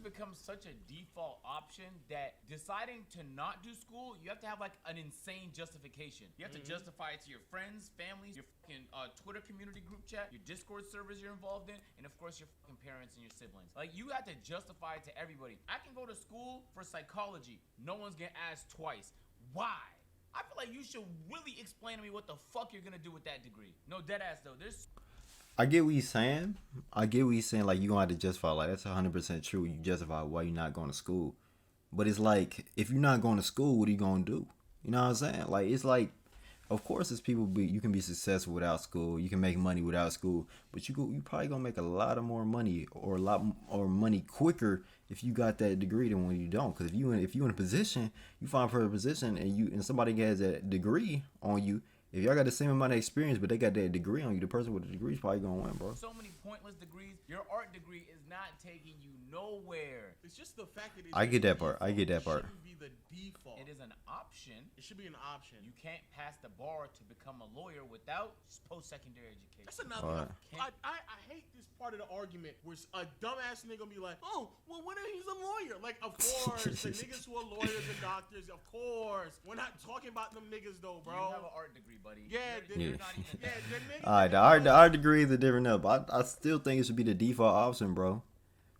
become such a default option that deciding to not do school, you have to have like an insane justification. You have to justify it to your friends, families, your fucking Twitter community group chat, your Discord servers you're involved in, and of course your fucking parents and your siblings. Like, you have to justify it to everybody. I can go to school for psychology. No one's gonna ask twice. Why? I feel like you should really explain to me what the fuck you're gonna do with that degree. No, dead ass though. I get what he's saying. Like, you're gonna have to justify, like, that's 100% true. You justify why you're not going to school. But it's like, if you're not going to school, what are you gonna do? You know what I'm saying? Like, it's like, of course, it's you can be successful without school. You can make money without school, but you probably gonna make a lot of more money or a lot more money quicker if you got that degree than when you don't. Because if you in a position, you find for a position, and somebody has that degree on you. If y'all got the same amount of experience, but they got that degree on you, the person with the degree is probably gonna win, bro. So many pointless degrees. Your art degree is not taking you nowhere. It's just the fact that I get that part. It shouldn't be the default. It is an option. It should be an option. You can't pass the bar to become a lawyer without post-secondary education. That's another. I hate this part of the argument where a dumbass nigga be like, oh, well, what if he's a lawyer? Like, of course, the niggas who are lawyers and doctors, of course. We're not talking about them niggas though, bro. You have an art degree, buddy. Yeah, you're not even the All right, the art degree is a different up. I still think it should be the default option, bro.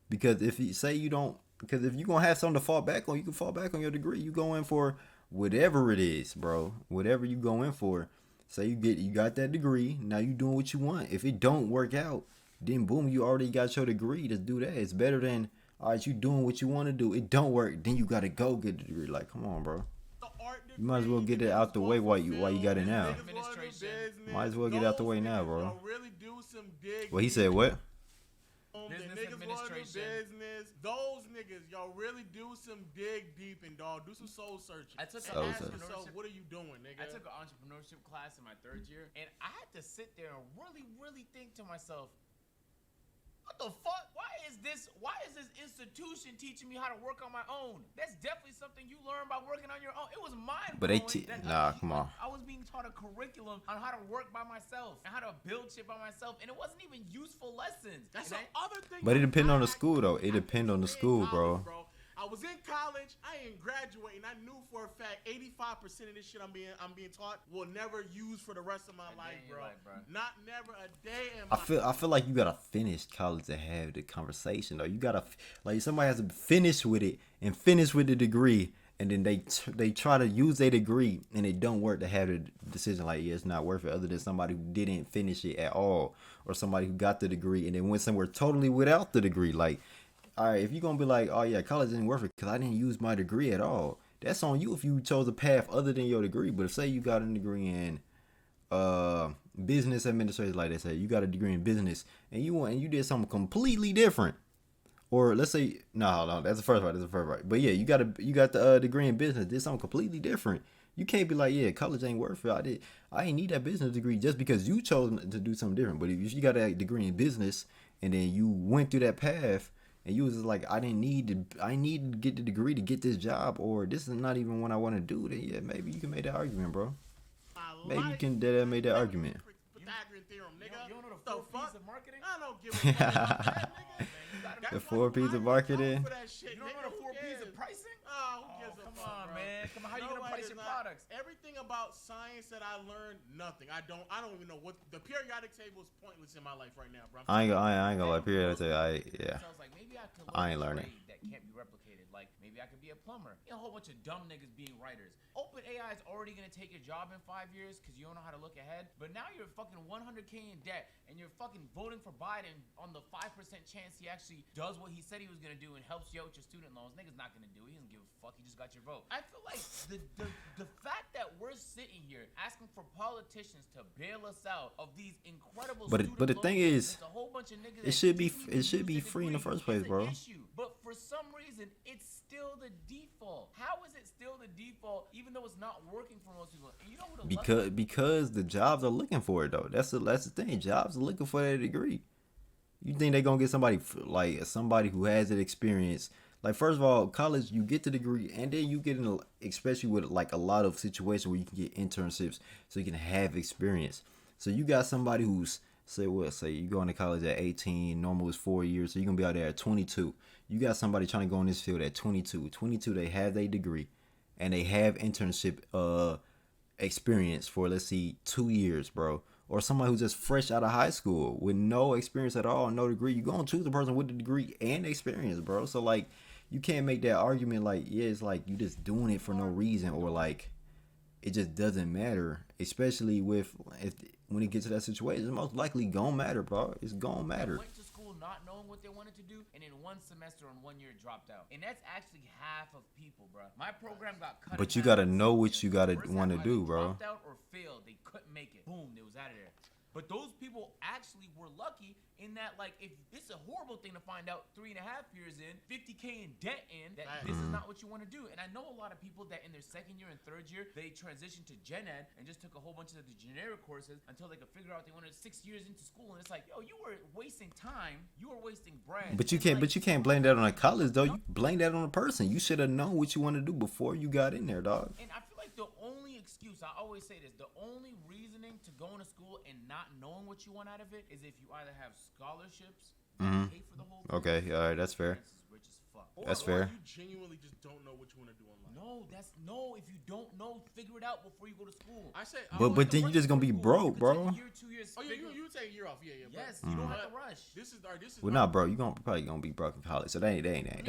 Because if you say you don't, because if you're gonna have something to fall back on, you can fall back on your degree. You go in for whatever it is, bro. Whatever you go in for. Say you got that degree. Now you doing what you want. If it don't work out, then boom, you already got your degree. Just do that. It's better than, all right, you doing what you want to do. It don't work, then you gotta go get the degree. Like, come on, bro. You might as well get it out the way while you got it now. Might as well get it out the way now, bro. Well, he said what? Business administration. Those niggas, y'all really do some dig deep and dog. Do some soul searching. I took and ask yourself, what are you doing, nigga? I took an entrepreneurship class in my 3rd year, and I had to sit there and really think to myself, what the fuck? Why is this institution teaching me how to work on my own? That's definitely something you learn by working on your own. It was mind blowing. But come on. I was being taught a curriculum on how to work by myself and how to build shit by myself, and it wasn't even useful lessons. That's the other thing. But it depends on the school, though. It depends on the school, bro. I was in college. I ain't graduating. I knew for a fact 85% of this shit I'm being taught will never use for the rest of my life, bro. Not never a day in my I feel like you gotta finish college to have the conversation, though. You gotta, like, somebody has to finish with it and finish with the degree, and then they try to use their degree and it don't work to have the decision like, yeah, it's not worth it, other than somebody who didn't finish it at all, or somebody who got the degree and then went somewhere totally without the degree. Like, all right, if you're going to be like, oh, yeah, college didn't work because I didn't use my degree at all, that's on you if you chose a path other than your degree. But if, say, you got a degree in business administration, like they say, you got a degree in business, and you did something completely different. Or let's say, no, that's the first part. But, yeah, you got the degree in business, did something completely different. You can't be like, yeah, college ain't worth it. I ain't need that business degree just because you chose to do something different. But if you got a degree in business and then you went through that path, and you was just like, I need to get the degree to get this job, or this is not even what I want to do, then yeah, maybe you can make that argument, bro. Maybe you can make that argument. Pythagorean theorem, nigga. You don't know the 4 P's of marketing? I don't give a fuck about that, nigga. The 4 P's of marketing? You don't know the 4 P's of pricing? Oh, who gives a fuck, come on, bro? man. Come on, how you gonna price your products? Everything about science that I learned, nothing. I don't even know what the periodic table is pointless in my life right now, bro. I ain't gonna lie, periodic table. So I was like, maybe I could learn a trade that can't be replicated. Like, maybe I could be a plumber. A whole bunch of dumb niggas being writers. OpenAI is already gonna take your job in 5 years because you don't know how to look ahead. But now you're fucking 100K in debt, and you're fucking voting for Biden on the 5% chance he actually does what he said he was gonna do and helps you out with your student loans. Nigga's not gonna do it. He doesn't give a fuck. He just got your vote. I feel like the fact that we're sitting here asking for politicians to bail us out of these incredible but the thing is, a whole bunch of niggas it should be free in the first place, bro. But for some reason, it's still the default. How is it still the default, even though it's not working for most people? And you know what? Because the jobs are looking for it, though. That's the thing. Jobs are looking for that degree. You think they're gonna get somebody who has that experience? Like, first of all, college, you get the degree, and then you get in, especially with like a lot of situations where you can get internships, so you can have experience. So you got somebody who's say you going to college at 18, normal is 4 years, so you're gonna be out there at 22. You got somebody trying to go in this field at 22. 22, they have their degree, and they have internship experience for, let's see, 2 years, bro. Or somebody who's just fresh out of high school with no experience at all, no degree. You're going to choose the person with the degree and experience, bro. So, like, you can't make that argument like, yeah, it's like you just doing it for no reason, or like it just doesn't matter. Especially when it gets to that situation, it's most likely gonna matter, bro. It's gonna matter. Went to school not knowing what they wanted to do, and in one semester on 1 year dropped out, and that's actually half of people, bro. My program got cut. But you gotta know what you gotta want to do, bro. Dropped out or failed, they couldn't make it. Boom, they was out of there. But those people actually were lucky in that, like, if it's a horrible thing to find out 3.5 years in, 50K in debt in, that this is not what you want to do. And I know a lot of people that in their second year and third year, they transitioned to Gen Ed and just took a whole bunch of the generic courses until they could figure out they wanted 6 years into school. And it's like, yo, you were wasting time. You were wasting bread. But you can't blame that on a college, though. You blame that on a person. You should have known what you want to do before you got in there, dog. And I feel like the only excuse, I always say this, the only reasoning to going to school and not knowing what you want out of it is if you either have scholarships, pay for the whole thing. Okay, all right, that's fair. Rich as fuck. That's fair. Or you genuinely just don't know what you want to do in life. No, if you don't know, figure it out before you go to school. I say, But then you just gonna be broke, bro. Year, 2 years. Oh, you take a year off, yeah. Yes, bro. you don't have to rush. This is Well, nah, bro, you probably gonna be broke in college, so that ain't matter.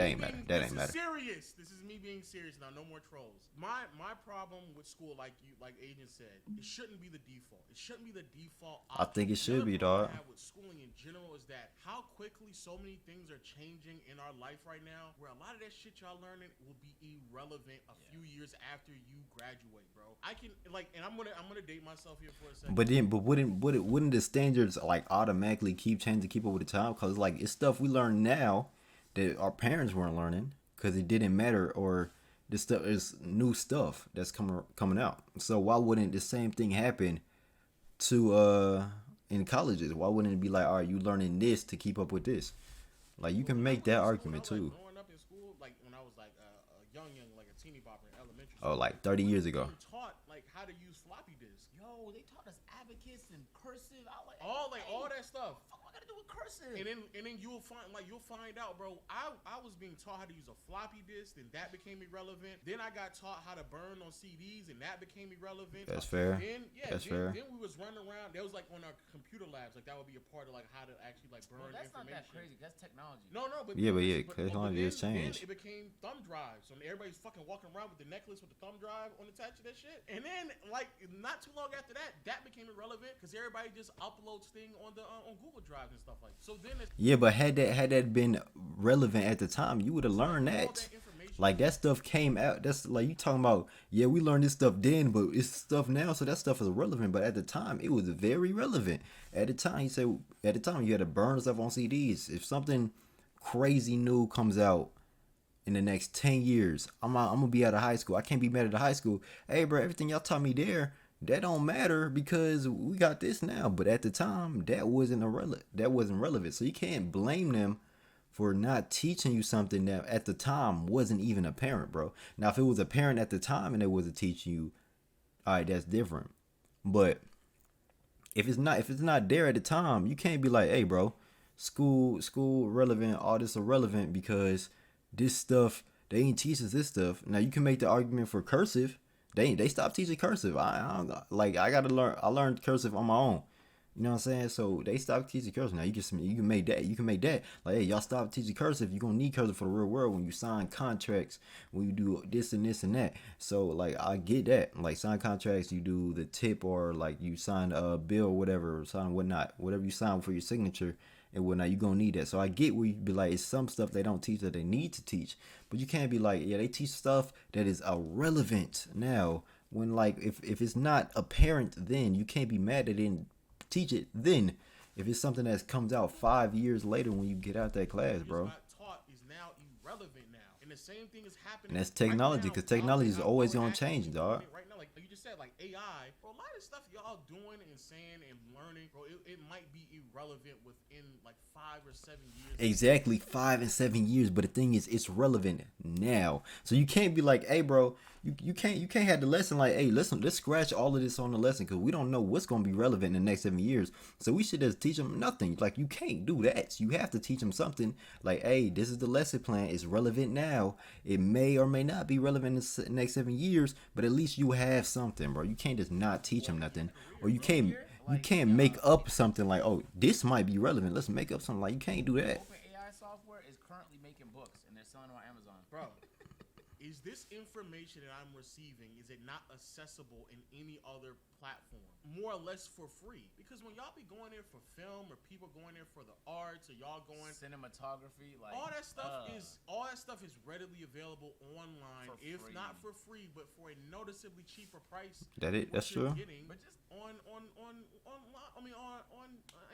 That ain't matter. Serious. This is me being serious now. No more trolls. My problem with school, like Agent said, it shouldn't be the default. It shouldn't be the default option. I think it should be, The other dog. problem I have with schooling in general is that how quickly so many things are changing in our life right now, where a lot of that shit y'all learning will be irrelevant a few years after you graduate, bro. I can and I'm gonna date myself here for a second. But wouldn't the standards like automatically keep changing to keep up with the time? Cause like it's stuff we learn now that our parents weren't learning because it didn't matter, or this stuff is new stuff that's coming out. So why wouldn't the same thing happen to in colleges? Why wouldn't it be like, all right, you learning this to keep up with this? Like you can make that argument too. Growing up in school, like when I was like a young, like a teeny bopper in elementary Oh, school. like 30 years ago. We were taught like how to use floppy disks. Yo, they taught us abacus and cursive. All that stuff. What I gotta do with cursive? And then you'll find out, bro. I was being taught how to use a floppy disk, and that became irrelevant. Then I got taught how to burn on CDs, and that became irrelevant. That's fair. Then, fair. Then we was running around. That was like on our computer labs. Like that would be a part of like how to actually like burn That's not information. that crazy. That's technology. No, but technology has changed. Then it became thumb drives, and everybody's fucking walking around with the necklace with the thumb drive on attached to that shit. And then like not too long after that, that became irrelevant because everybody just uploads thing on the on Google Drive and stuff like. So then but had that been relevant at the time, you would have learned that. Like that stuff came out. That's like you talking about. Yeah, we learned this stuff then, but it's stuff now, so that stuff is irrelevant. But at the time, it was very relevant. At the time, he said, at the time you had to burn stuff on CDs. If something crazy new comes out in the next 10 years, I'm gonna be out of high school. I can't be mad at the high school. Hey, bro, everything y'all taught me there, that don't matter because we got this now. But at the time, that wasn't relevant. So you can't blame them for not teaching you something that at the time wasn't even apparent, bro. Now, if it was apparent at the time and it wasn't teaching you, all right, that's different. But if it's not there at the time, you can't be like, hey, bro, school relevant, all this irrelevant because this stuff, they ain't teach us this stuff. Now, you can make the argument for cursive. They stopped teaching cursive. I gotta learn. I learned cursive on my own. You know what I'm saying? So they stopped teaching cursive. Now you can make that. Like, hey, y'all stop teaching cursive. You're gonna need cursive for the real world when you sign contracts, when you do this and this and that. So like I get that. Like sign contracts, you do the tip or like you sign a bill or whatever, sign whatnot, whatever you sign for your signature and whatnot, you gonna need that. So I get where you be like, it's some stuff they don't teach that they need to teach. But you can't be like, yeah, they teach stuff that is irrelevant now. When like if it's not apparent then, you can't be mad that they didn't teach it then. If it's something that comes out 5 years later when you get out that class, bro. Taught is now relevant now. And the same thing is happening. And that's technology, because technology is always gonna change, dog. Right now, like you just said, like AI, bro, a lot of stuff y'all doing and saying and learning, bro, it might be irrelevant within like 5 or 7 years. Exactly, 5 and 7 years. But the thing is, it's relevant now. So you can't be like, hey, bro, you can't have the lesson like, hey, listen, let's scratch all of this on the lesson because we don't know what's gonna be relevant in the next 7 years. So we should just teach them nothing. Like, you can't do that. You have to teach them something. Like, hey, this is the lesson plan. It's relevant now. It may or may not be relevant in the next 7 years, but at least you have something, bro. You can't just not teach them nothing, or you can't make up something like, oh, this might be relevant. Let's make up something. Like, you can't do that. OpenAI software is currently making books and they're selling them on Amazon. Bro, is this information that I'm receiving, is it not accessible in any other platform? More or less for free? Because when y'all be going there for film, or people going there for the arts, or y'all going cinematography, like all that stuff is readily available online, if not for free, but for a noticeably cheaper price. That's true. But just on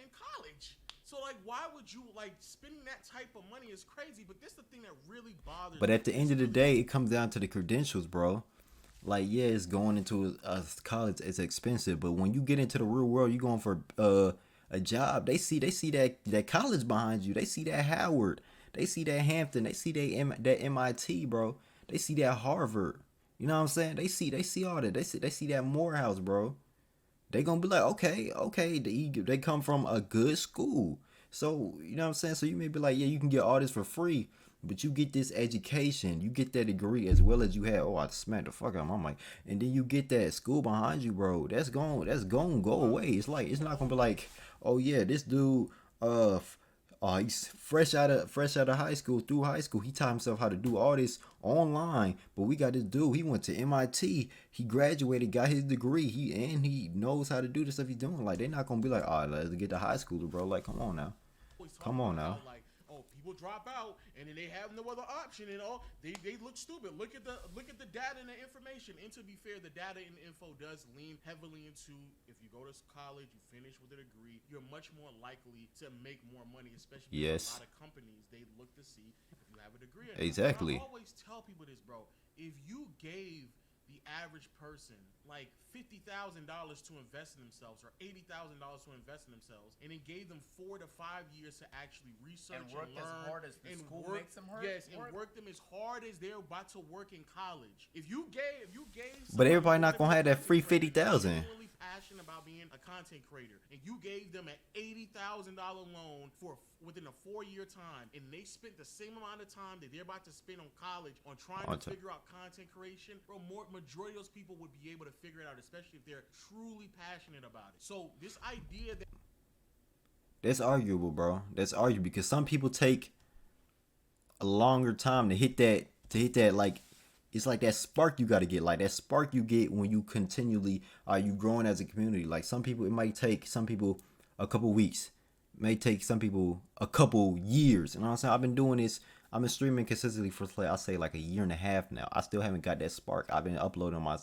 in college. So like, why would you like spending that type of money is crazy? But this is the thing that really bothers. But at the end of the day, it comes down to the credentials, bro. Like, yeah, it's going into a college, it's expensive, but when you get into the real world, you're going for a job. They see that college behind you. They see that Howard. They see that Hampton. They see that MIT, bro. They see that Harvard. You know what I'm saying? They see all that. They see that Morehouse, bro. They gonna be like, okay, they come from a good school. So, you know what I'm saying? So you may be like, yeah, you can get all this for free, but you get this education, you get that degree as well as you have. Oh, I smacked the fuck out of my mic. And then you get that school behind you, bro. That's gonna go away. It's like, it's not gonna be like, oh yeah, this dude, he's fresh out of high school, through high school. He taught himself how to do all this online. But we got this dude, he went to MIT, he graduated, got his degree, he knows how to do the stuff he's doing. Like, they're not gonna be like, all right, let's get the high schooler, bro. Like, come on now. Like, oh, people drop out and then they have no other option, and they look stupid. Look at the data and the information. And to be fair, the data and the info does lean heavily into, if you go to college, you finish with a degree, you're much more likely to make more money, especially because a lot of companies, they look to see if you have a degree. Exactly. I always tell people this, bro. If you gave the average person like $50,000 to invest in themselves, or $80,000 to invest in themselves, and it gave them 4 to 5 years to actually research and work learn, as hard as the school makes them work. Yes, and work them as hard as they're about to work in college. If you gave, but everybody not gonna have that free 50,000. Passionate about being a content creator, and you gave them an $80,000 loan for within a 4-year time, and they spent the same amount of time that they're about to spend on college on trying to figure out content creation, bro, majority of those people would be able to figure it out, especially if they're truly passionate about it. So this idea that's arguable, bro. That's arguable because some people take a longer time to hit that like. It's like that spark you got to get, like that spark you get when you continually are you growing as a community. Like, some people, it might take some people a couple weeks, it may take some people a couple years. You know what I'm saying? I've been doing this. I've been streaming consistently for I'll say like a year and a half now. I still haven't got that spark. I've been uploading my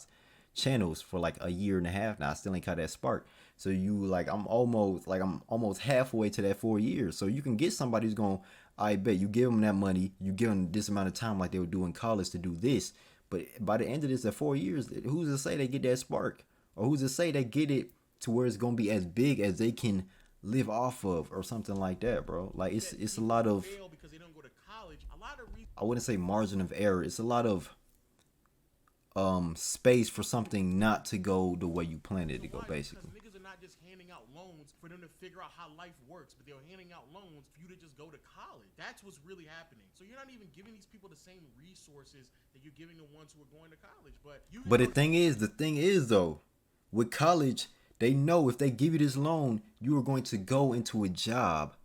channels for like a year and a half now. I still ain't got that spark. So I'm almost halfway to that 4 years. So you can get somebody who's going, I bet you give them that money, you give them this amount of time like they would do in college to do this. But by the end of this, at 4 years, who's to say they get that spark? Or who's to say they get it to where it's going to be as big as they can live off of, or something like that, bro? Like, it's a lot of, because they don't go to college. I wouldn't say margin of error. It's a lot of space for something not to go the way you planned it to go, basically. Because niggas are not just handing out loans for them to figure out how life works, but they're handing out loans for you to just go to college. That's what's really happening. So you're not even giving these people the same resources that you're giving the ones who are going to college. But the thing is though, with college, they know if they give you this loan, you are going to go into a job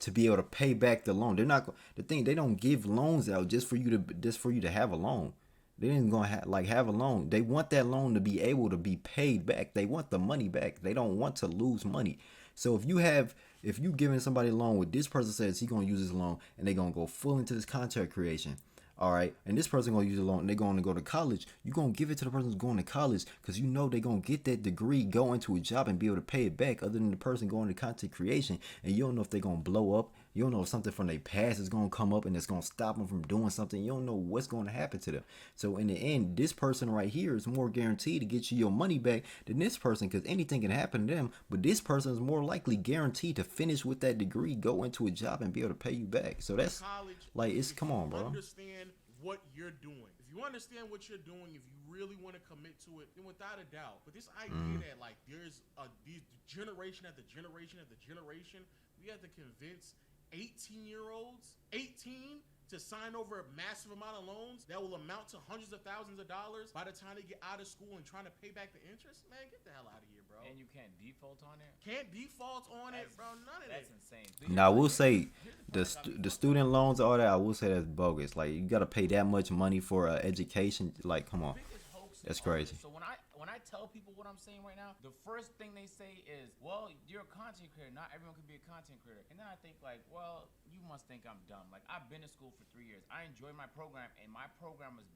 to be able to pay back the loan. They don't give loans out just for you to have a loan. They ain't gonna have a loan. They want that loan to be able to be paid back. They want the money back. They don't want to lose money. So if you giving somebody a loan, with this person says he gonna use his loan and they gonna go full into this content creation, all right, and this person gonna use a loan and they're gonna go to college, you gonna give it to the person who's going to college because you know they're gonna get that degree, go into a job and be able to pay it back, other than the person going to content creation, and you don't know if they're gonna blow up, You don't know if something from their past is gonna come up and it's gonna stop them from doing something. You don't know what's gonna happen to them. So in the end, this person right here is more guaranteed to get you your money back than this person, because anything can happen to them. But this person is more likely guaranteed to finish with that degree, go into a job, and be able to pay you back. So that's college, like, it's, come on, bro. Understand what you're doing. If you understand what you're doing, if you really want to commit to it, then without a doubt. But this idea that like there's these generation after generation after generation, we have to convince 18-year-olds, 18, to sign over a massive amount of loans that will amount to hundreds of thousands of dollars by the time they get out of school and trying to pay back the interest. Man, get the hell out of here, bro. And you can't default on it. Can't default on it, bro. None of that. That's insane. Now I will say the student loans, all that, I will say that's bogus. Like, you gotta pay that much money for education. Like, come on, Biggest hoax that's in all this. crazy. So when I tell people what I'm saying right now, the first thing they say is, "Well, you're a content creator. Not everyone can be a content creator." And then I think like, "Well, you must think I'm dumb. Like, I've been to school for 3 years. I enjoy my program, and my program was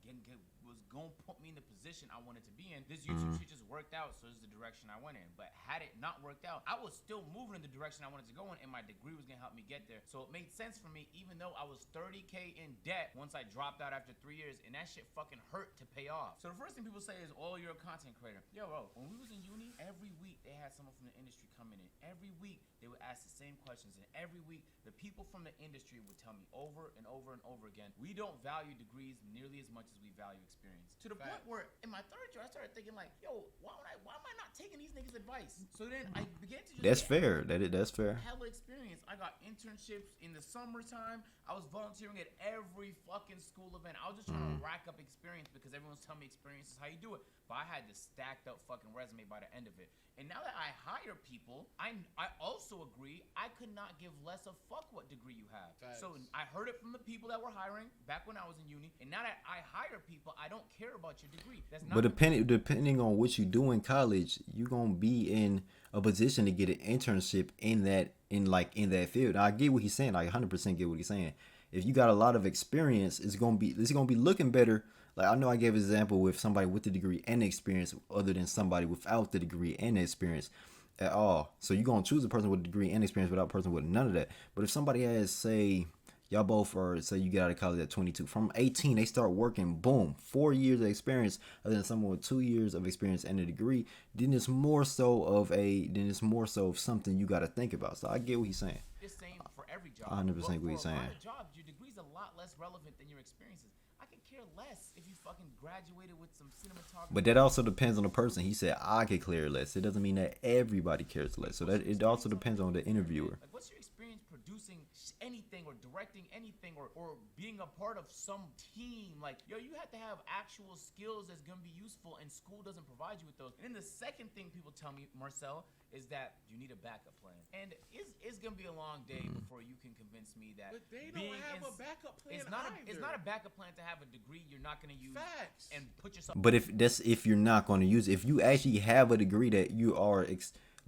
gonna put me in the position I wanted to be in. This YouTube shit just worked out, so this is the direction I went in. But had it not worked out, I was still moving in the direction I wanted to go in, and my degree was gonna help me get there. So it made sense for me, even though I was 30K in debt once I dropped out after 3 years, and that shit fucking hurt to pay off. So the first thing people say is, "Oh, you're a content creator." Yo, bro, when we was in uni, every week they had someone from the industry coming in. Every week they would ask the same questions, and every week the people from the industry would tell me over and over and over again, "We don't value degrees nearly as much as we value experience." To the point where in my third year I started thinking like, "Yo, why am I not taking these niggas' advice?" So then I began to just That's get fair. That's fair. hella experience. I got internships in the summertime. I was volunteering at every fucking school event. I was just trying to rack up experience because everyone's telling me experience is how you do it. But I had this stacked up fucking resume by the end of it. And now that I hire people, I also agree I could not give less a fuck what degree you have. Facts. So I heard it from the people that were hiring back when I was in uni. And now that I hire people, I don't care about your degree. That's not But depending on what you do in college, you're gonna be in a position to get an internship in that field. Now, I get what he's saying. I 100% get what he's saying. If you got a lot of experience, it's gonna be looking better. Like, I know I gave an example with somebody with the degree and the experience, other than somebody without the degree and the experience at all. So you're gonna choose a person with a degree and experience without a person with none of that. But if somebody has, say, y'all both are, say you get out of college at 22. From 18, they start working, boom, 4 years of experience, other than someone with 2 years of experience and a degree, then it's more so of something you got to think about. So I get what he's saying. the same for every job. 100% what he's For a lot saying. of jobs, your degree's a lot less relevant than your experiences. I can care less if you fucking graduated with some cinematography. But that also depends on the person. He said I could clear less. It doesn't mean that everybody cares less. So that it also depends on the interviewer. Like, what's your experience producing anything or directing anything or being a part of some team? Like, yo, you have to have actual skills that's gonna be useful, and school doesn't provide you with those. And then the second thing people tell me, Marcel, is that you need a backup plan. And it's gonna be a long day before you can convince me that. But they don't have a backup plan It's not either. a backup plan to have a degree you're not gonna use. Facts. And put yourself. But if you're not going to use it, if you actually have a degree that you are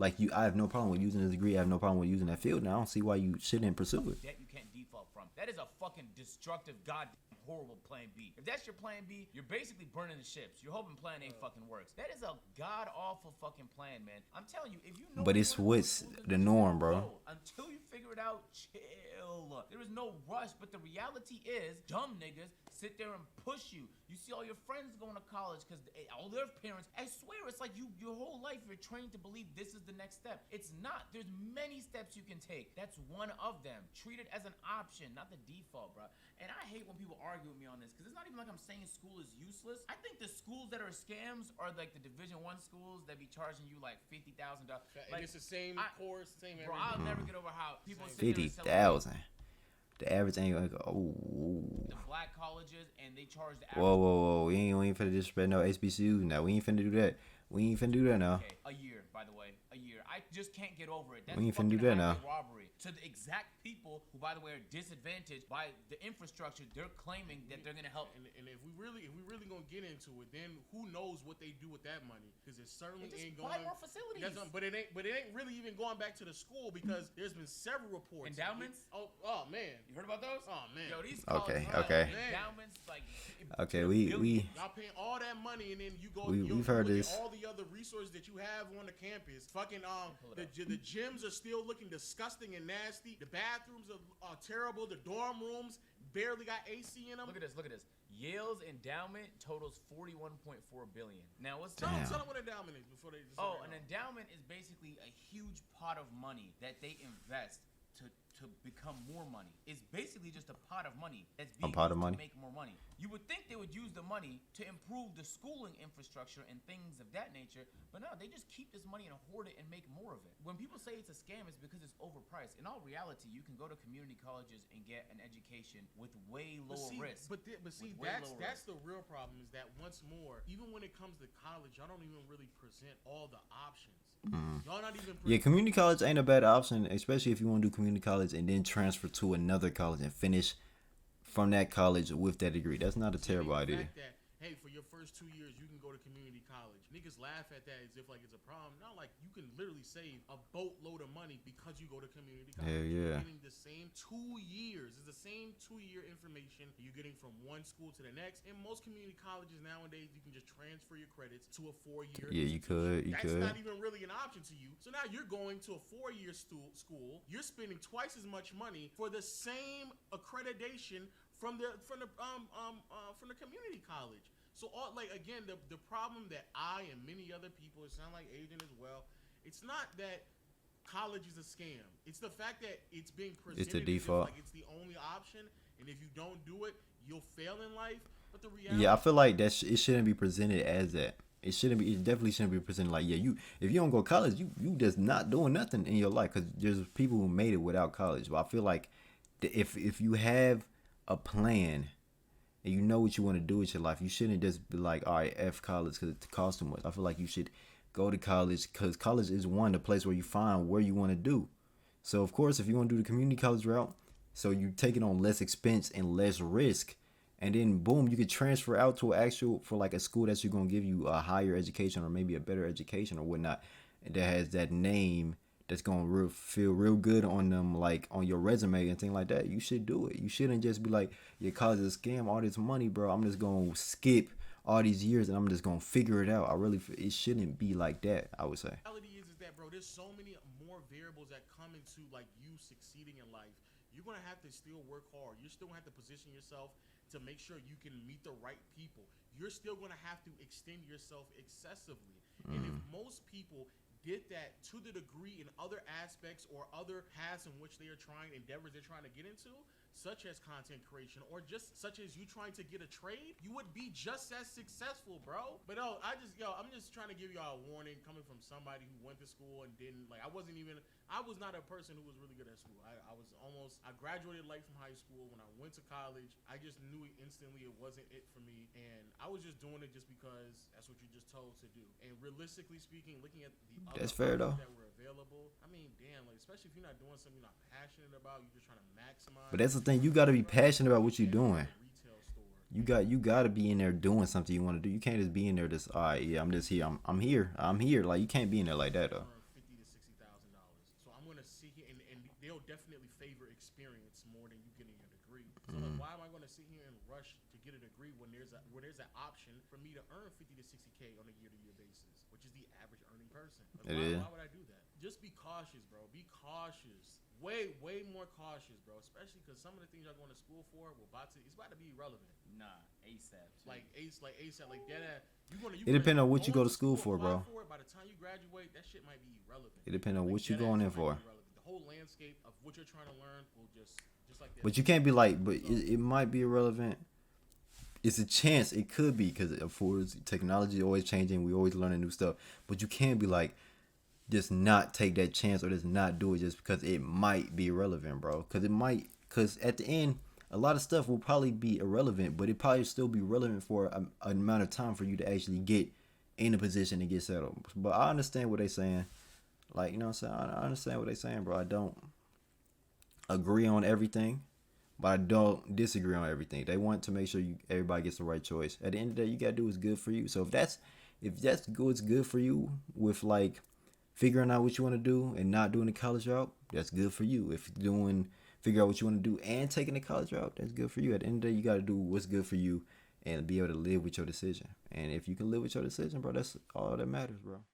I have no problem with using this degree. I have no problem with using that field. Now I don't see why you shouldn't pursue it. That you can't default from. That is a fucking destructive, goddamn horrible plan B. If that's your plan B, you're basically burning the ships. You're hoping plan A fucking works. That is a god awful fucking plan, man. I'm telling you, if you know. But it's what's the norm, bro. No, until you figure it out, chill. There is no rush, but the reality is, dumb niggas sit there and push you. You see all your friends going to college because all their parents. I swear, it's like your whole life you're trained to believe this is the next step. It's not. There's many steps you can take. That's one of them. Treat it as an option, not the default, bro. And I hate when people argue with me on this because it's not even like I'm saying school is useless. I think the schools that are scams are like the Division I schools that be charging you like $50,000. Like, it's the same course, same everything. Bro, I'll never get over how people sit there and 50,000. The average ain't like, oh. the black colleges and they charge the average. Whoa. We ain't finna disrespect no HBCUs now. We ain't finna do that. We ain't finna do that now. Okay, a year, by the way. A year. I just can't get over it. That's We ain't finna fucking do that highway now. robbery. To the exact people who, by the way, are disadvantaged by the infrastructure they're claiming that they're gonna help. And if we really gonna get into it, then who knows what they do with that money? Because it certainly Just ain't buy going. more facilities. But it ain't really even going back to the school because there's been several reports. Endowments? Oh man. You heard about those? Oh man. Yo, these Okay, colleges, okay. endowments, like Okay, To the we billions. Y'all paying all that money, and then you go. We've heard look at this. all the other resources that you have on the campus. Fucking Pull it the gyms are still looking disgusting and nasty. The bathrooms are terrible. The dorm rooms barely got AC in them. Look at this. Look at this. Yale's endowment totals $41.4 billion. Now what's Tell Damn. them what endowment is before they. Oh, an endowment is basically a huge pot of money that they invest to become more money. It's basically just a pot of money that's being pot of used money? to make more money. You would think they would use the money to improve the schooling infrastructure and things of that nature, but no, they just keep this money and hoard it and make more of it. When people say it's a scam, it's because it's overpriced. In all reality, you can go to community colleges and get an education with way lower risk. But see, With way that's lower risk. the real problem is that once more, even when it comes to college, y'all don't even really present all the options. Y'all not even. Yeah, community college ain't a bad option, especially if you want to do community college and then transfer to another college and finish from that college with that degree. That's not a terrible The idea. fact that, hey, for your first 2 years, you can go to community college. Niggas laugh at that as if like it's a problem. No, like you can literally save a boatload of money because you go to community college. Hell You're yeah. getting the same 2 years. It's the same 2-year information you're getting from one school to the next. In most community colleges nowadays, you can just transfer your credits to a 4-year. Yeah, you could. You That's could. not even really an option to you. So now you're going to a 4-year school. You're spending twice as much money for the same accreditation from the community college. So all like again, the problem that I and many other people, it sound like Adrian as well. It's not that college is a scam. It's the fact that it's being presented It's the as if, default. like it's the only option, and if you don't do it, you'll fail in life. But the reality, Yeah, I feel like it shouldn't be presented as that. It shouldn't be. It definitely shouldn't be presented like, yeah, if you don't go to college, you just not doing nothing in your life, because there's people who made it without college. But I feel like if you have a plan and you know what you want to do with your life, you shouldn't just be like, all right, F college because it costs too much. I feel like you should go to college, because college is the place where you find where you want to do. So of course, if you want to do the community college route, so you're taking on less expense and less risk, and then boom, you could transfer out to a school that's going to give you a higher education or maybe a better education or whatnot, that has that name that's going to feel real good on them, like on your resume and things like that. You should do it. You shouldn't just be like, your college is a scam, all this money, bro, I'm just going to skip all these years and I'm just going to figure it out. It shouldn't be like that, I would say. The reality is that, bro, there's so many more variables that come into like you succeeding in life. You're gonna have to still work hard. You're still gonna have to position yourself to make sure you can meet the right people. You're still gonna have to extend yourself excessively. And if most people did that to the degree in other aspects or other paths in which endeavors they're trying to get into, such as content creation or just such as you trying to get a trade, you would be just as successful, bro. But I'm just trying to give y'all a warning coming from somebody who went to school and didn't, like, I was not a person who was really good at school. I graduated late from high school. When I went to college, I just knew instantly it wasn't it for me. And I was just doing it just because that's what you're just told to do. And realistically speaking, looking at the other That's fair, though. that were available, I mean, damn, like, especially if you're not doing something you're not passionate about, you're just trying to maximize. But that's the thing, you got to be passionate about what you're doing. Retail store. You got to be in there doing something you want to do. You can't just be in there just, all right, yeah, I'm just here. I'm here. Like, you can't be in there like that, though. $50,000 to $60,000. So I'm gonna sit here and they'll definitely favor experience more than you getting a degree. So like, why am I gonna sit here and rush to get a degree when there's an option for me to earn 50 to 60K on a year-to-year basis, which is the average earning person? Like, why would I do that? Just be cautious, bro. Be cautious. Way more cautious, bro. Especially because some of the things y'all going to school for it's about to be irrelevant. Nah, ASAP. Too. Like ASAP, like that. It depends on what you go to school for, bro. By the time you graduate, that shit might be irrelevant. It depends on Like, what you're that going ass in for. might be irrelevant. The whole landscape of what you're trying to learn will just like that. But you can't be like, it might be irrelevant. It's a chance it could be, because of course technology is always changing. We always learning new stuff. But you can't be like, just not take that chance or just not do it just because it might be irrelevant, bro. Because at the end, a lot of stuff will probably be irrelevant, but it probably still be relevant for an amount of time for you to actually get in a position to get settled. But I understand what they're saying. Like, you know what I'm saying? I understand what they're saying, bro. I don't agree on everything, but I don't disagree on everything. They want to make sure everybody gets the right choice. At the end of the day, you gotta do what's good for you. So if that's what's good for you, with like figuring out what you want to do and not doing the college route, that's good for you. If you're figure out what you want to do and taking the college route, that's good for you. At the end of the day, you got to do what's good for you and be able to live with your decision. And if you can live with your decision, bro, that's all that matters, bro.